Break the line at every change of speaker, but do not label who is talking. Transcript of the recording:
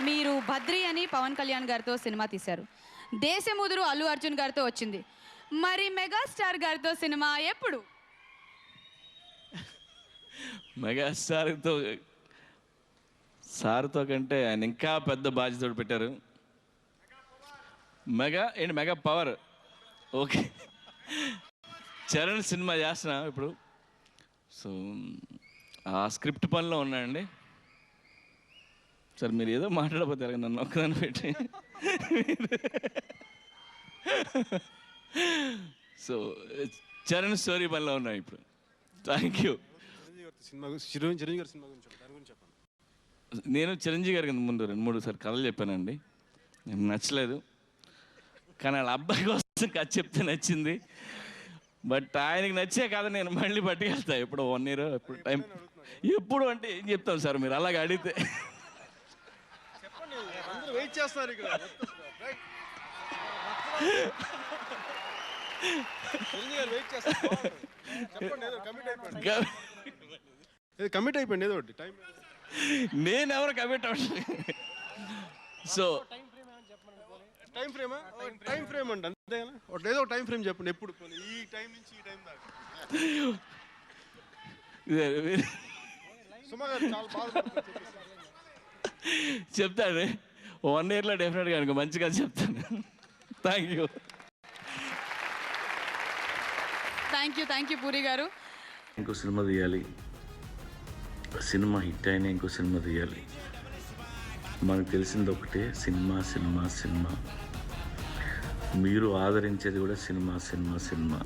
మీరు బద్రి అని పవన్ కళ్యాణ్ గారితో సినిమా తీశారు. దేశముదురు అల్లు అర్జున్ గారితో వచ్చింది. మరి మెగాస్టార్ గారితో సినిమా ఎప్పుడు?
మెగాస్టార్తో సార్తో కంటే ఆయన ఇంకా పెద్ద బాధ్యత పెట్టారు. Mega power. Okay, Charan cinema చేస్తున్నా ఇప్పుడు. సో ఆ స్క్రిప్ట్ పనిలో ఉన్నాయండి. సార్ మీరు ఏదో మాట్లాడబోతారు నన్ను ఒక్కదాన్ని పెట్టి. సో చరణ్ స్టోరీ పనిలో ఉన్నాం ఇప్పుడు. Thank you. నేను చిరంజీవి గారికి ముందు 2-3 సార్లు కథలు చెప్పానండి, నచ్చలేదు. కానీ వాళ్ళ అబ్బాయి కోసం కథ చెప్తే నచ్చింది. బట్ ఆయనకి నచ్చే కథ నేను మళ్ళీ పట్టుకెళ్తా. ఎప్పుడు 1 year ఎప్పుడు టైం ఎప్పుడు అంటే ఏం చెప్తాం సార్ మీరు అలాగే అడిగితే.
కమిట్ అయిపోయింది ఏదో ఒకటి టైం.
నేను ఎవరు కమిట్ అవ్వండి. సో
టైం ఫ్రేమ్ అండి అంతే కదా. ఏదో టైం ఫ్రేమ్ చెప్పండి. ఎప్పుడు ఈ టైం నుంచి ఈ టైం దాకా. సుమా గారు చాలా బాధపడుతున్నారు.
చెప్తాను 1 yearలో డెఫినెట్గా అనుకో మంచిగా చెప్తాను. Thank you.
Thank you puri గారు.
ఇంకో సినిమా తీయాలి, సినిమా హిట్ అయినా ఇంకో సినిమా తీయాలి. మనకు తెలిసింది ఒకటే, సినిమా సినిమా సినిమా. మీరు ఆదరించేది కూడా సినిమా సినిమా సినిమా.